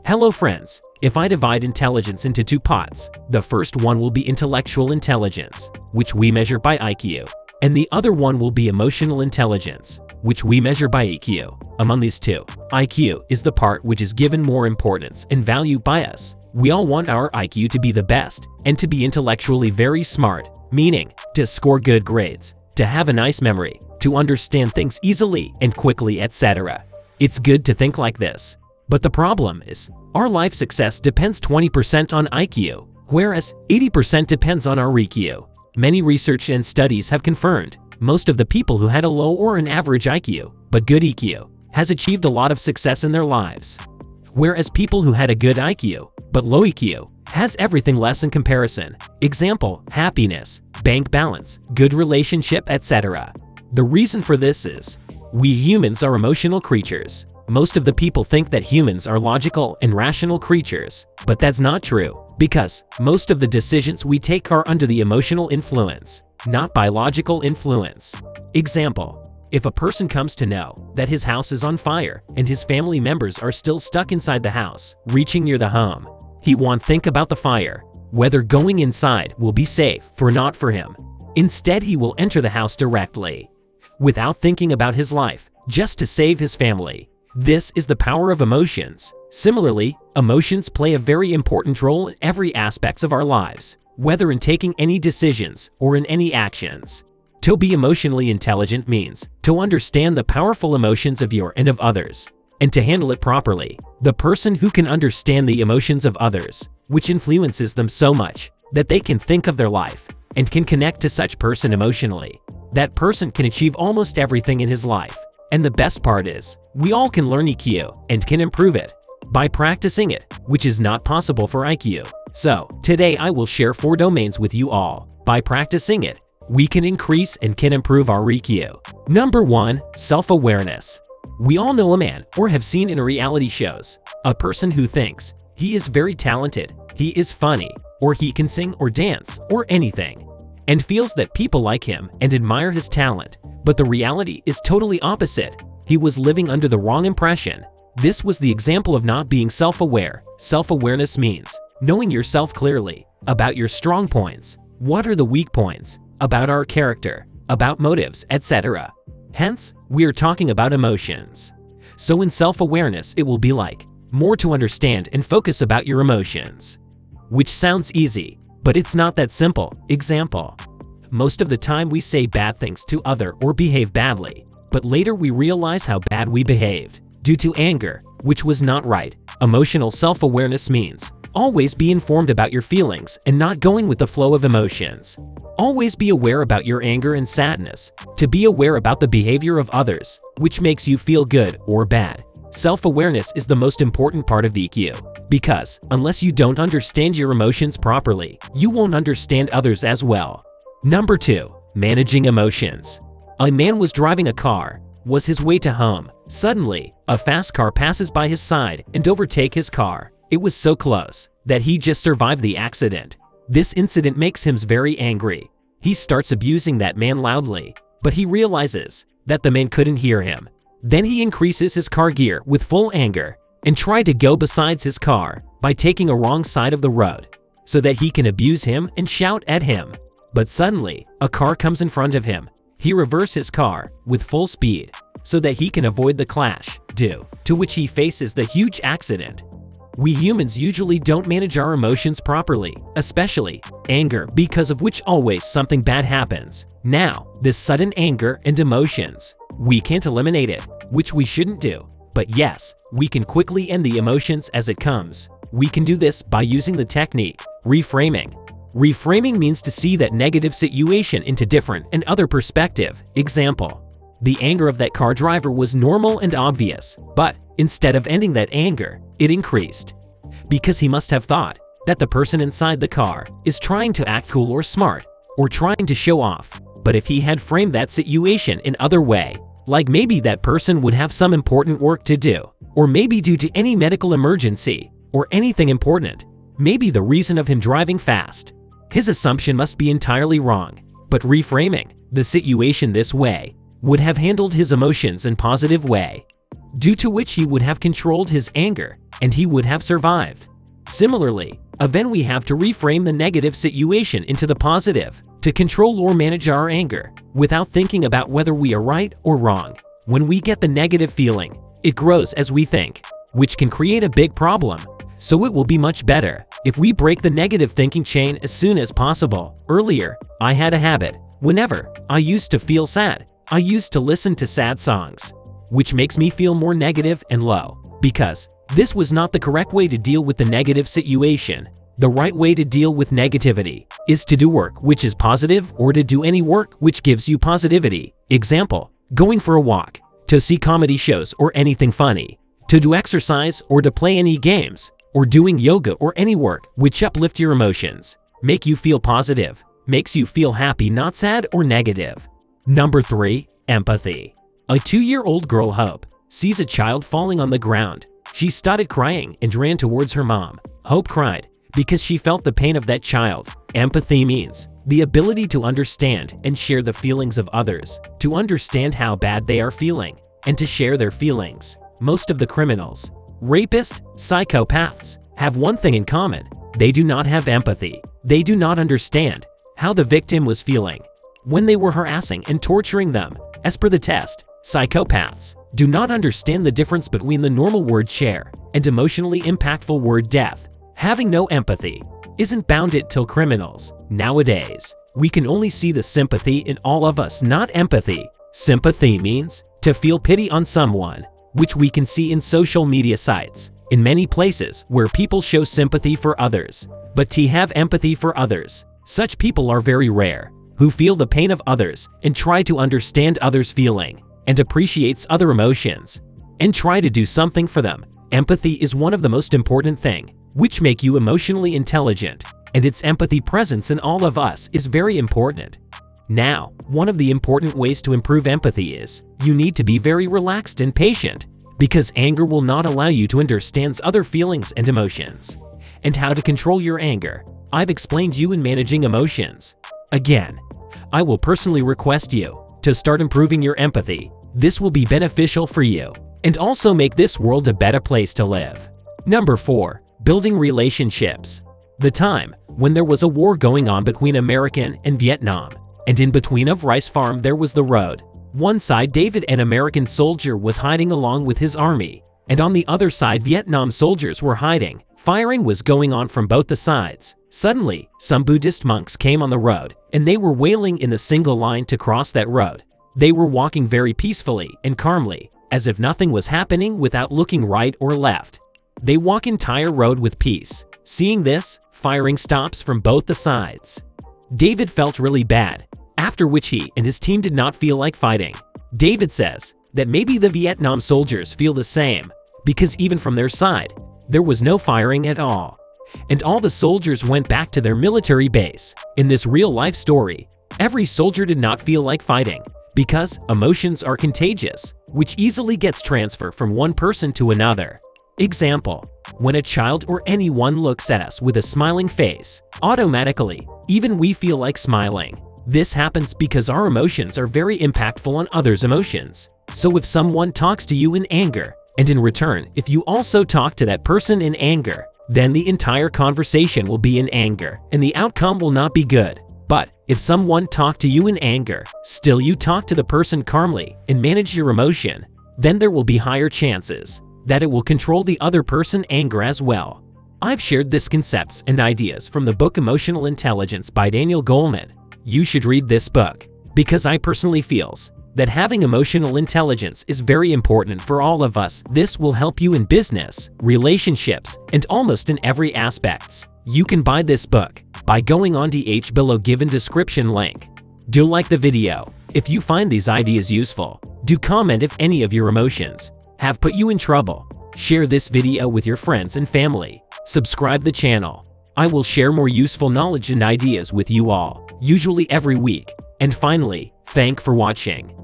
Hello friends, if I divide intelligence into two pots, the first one will be intellectual intelligence, which we measure by IQ, and the other one will be emotional intelligence, which we measure by EQ. Among these two, IQ is the part which is given more importance and value by us. We all want our IQ to be the best and to be intellectually very smart, meaning to score good grades, to have a nice memory, to understand things easily and quickly, etc. It's good to think like this. But the problem is, our life success depends 20% on IQ, whereas 80% depends on our EQ. Many research and studies have confirmed most of the people who had a low or an average IQ, but good EQ, has achieved a lot of success in their lives. Whereas people who had a good IQ, but low EQ, has everything less in comparison. Example, happiness, bank balance, good relationship, etc. The reason for this is, we humans are emotional creatures. Most of the people think that humans are logical and rational creatures, but that's not true, because most of the decisions we take are under the emotional influence, not by logical influence. Example, if a person comes to know that his house is on fire and his family members are still stuck inside the house, reaching near the home, he won't think about the fire, whether going inside will be safe or not for him. Instead, he will enter the house directly, without thinking about his life, just to save his family. This is the power of emotions. Similarly, emotions play a very important role in every aspect of our lives, whether in taking any decisions or in any actions. To be emotionally intelligent means to understand the powerful emotions of your and of others, and to handle it properly. The person who can understand the emotions of others, which influences them so much that they can think of their life and can connect to such person emotionally, that person can achieve almost everything in his life. And the best part is, we all can learn EQ and can improve it by practicing it, which is not possible for IQ. So, today I will share 4 domains with you all. By practicing it, we can increase and can improve our EQ. Number 1, self-awareness. We all know a man or have seen in reality shows, a person who thinks he is very talented, he is funny, or he can sing or dance or anything, and feels that people like him and admire his talent. But the reality is totally opposite. He was living under the wrong impression. This was the example of not being self-aware. Self-awareness means knowing yourself clearly, about your strong points, what are the weak points, about our character, about motives, etc. Hence, we are talking about emotions. So in self-awareness, it will be like more to understand and focus about your emotions. Which sounds easy, but it's not that simple. Example, most of the time we say bad things to other or behave badly, but later we realize how bad we behaved due to anger, which was not right. Emotional self-awareness means always be informed about your feelings and not going with the flow of emotions. Always be aware about your anger and sadness, to be aware about the behavior of others, which makes you feel good or bad. Self-awareness is the most important part of EQ, because unless you don't understand your emotions properly, you won't understand others as well. Number 2, managing emotions. A man was driving a car, was his way to home. Suddenly, a fast car passes by his side and overtakes his car. It was so close that he just survived the accident. This incident makes him very angry. He starts abusing that man loudly, but he realizes that the man couldn't hear him. Then he increases his car gear with full anger and tries to go besides his car by taking a wrong side of the road so that he can abuse him and shout at him. But suddenly, a car comes in front of him. He reverses his car with full speed so that he can avoid the clash, due to which he faces the huge accident. We humans usually don't manage our emotions properly, especially anger, because of which always something bad happens. Now, this sudden anger and emotions, we can't eliminate it, which we shouldn't do. But yes, we can quickly end the emotions as it comes. We can do this by using the technique, reframing. Reframing means to see that negative situation into different and other perspective. Example, the anger of that car driver was normal and obvious, but instead of ending that anger, it increased. Because he must have thought that the person inside the car is trying to act cool or smart, or trying to show off. But if he had framed that situation in other way, like maybe that person would have some important work to do, or maybe due to any medical emergency, or anything important, maybe the reason of him driving fast, his assumption must be entirely wrong. But reframing the situation this way would have handled his emotions in a positive way, due to which he would have controlled his anger and he would have survived. Similarly, then we have to reframe the negative situation into the positive, to control or manage our anger, without thinking about whether we are right or wrong. When we get the negative feeling, it grows as we think, which can create a big problem. So it will be much better if we break the negative thinking chain as soon as possible. Earlier, I had a habit. Whenever I used to feel sad, I used to listen to sad songs, which makes me feel more negative and low, because this was not the correct way to deal with the negative situation. The right way to deal with negativity is to do work which is positive, or to do any work which gives you positivity. Example, going for a walk, to see comedy shows or anything funny, to do exercise or to play any games, or doing yoga or any work which uplift your emotions, make you feel positive, makes you feel happy, not sad or negative. Number 3. Empathy. A 2-year-old girl, Hope, sees a child falling on the ground. She started crying and ran towards her mom. Hope cried because she felt the pain of that child. Empathy means the ability to understand and share the feelings of others, to understand how bad they are feeling, and to share their feelings. Most of the criminals, rapists, psychopaths have one thing in common: they do not have empathy. They do not understand how the victim was feeling when they were harassing and torturing them. As per the test, psychopaths do not understand the difference between the normal word share and emotionally impactful word death. Having no empathy isn't bounded till criminals. Nowadays, we can only see the sympathy in all of us, not empathy. Sympathy means to feel pity on someone, which we can see in social media sites, in many places where people show sympathy for others. But to have empathy for others, such people are very rare, who feel the pain of others and try to understand others' feeling, and appreciates other emotions, and try to do something for them. Empathy is one of the most important thing, which make you emotionally intelligent, and its empathy presence in all of us is very important. Now, one of the important ways to improve empathy is, you need to be very relaxed and patient, because anger will not allow you to understand other feelings and emotions. And how to control your anger, I've explained you in managing emotions. Again, I will personally request you to start improving your empathy. This will be beneficial for you, and also make this world a better place to live. Number 4. Building relationships. The time when there was a war going on between America and Vietnam, and in between of rice farm there was the road. One side David, an American soldier, was hiding along with his army, and on the other side Vietnam soldiers were hiding. Firing was going on from both the sides. Suddenly, some Buddhist monks came on the road, and they were wailing in the single line to cross that road. They were walking very peacefully and calmly, as if nothing was happening, without looking right or left. They walk entire road with peace. Seeing this, firing stops from both the sides. David felt really bad, after which he and his team did not feel like fighting. David says that maybe the Vietnam soldiers feel the same, because even from their side, there was no firing at all, and all the soldiers went back to their military base. In this real-life story, every soldier did not feel like fighting, because emotions are contagious, which easily gets transferred from one person to another. Example, when a child or anyone looks at us with a smiling face, automatically, even we feel like smiling. This happens because our emotions are very impactful on others' emotions. So if someone talks to you in anger, and in return, if you also talk to that person in anger, then the entire conversation will be in anger, and the outcome will not be good. But if someone talked to you in anger, still you talk to the person calmly and manage your emotion, then there will be higher chances that it will control the other person's anger as well. I've shared these concepts and ideas from the book Emotional Intelligence by Daniel Goleman. You should read this book, because I personally feels that having emotional intelligence is very important for all of us. This will help you in business, relationships, and almost in every aspects. You can buy this book by going on the below given description link. Do like the video if you find these ideas useful. Do comment if any of your emotions have put you in trouble. Share this video with your friends and family. Subscribe the channel. I will share more useful knowledge and ideas with you all, usually every week. And finally, thank for watching.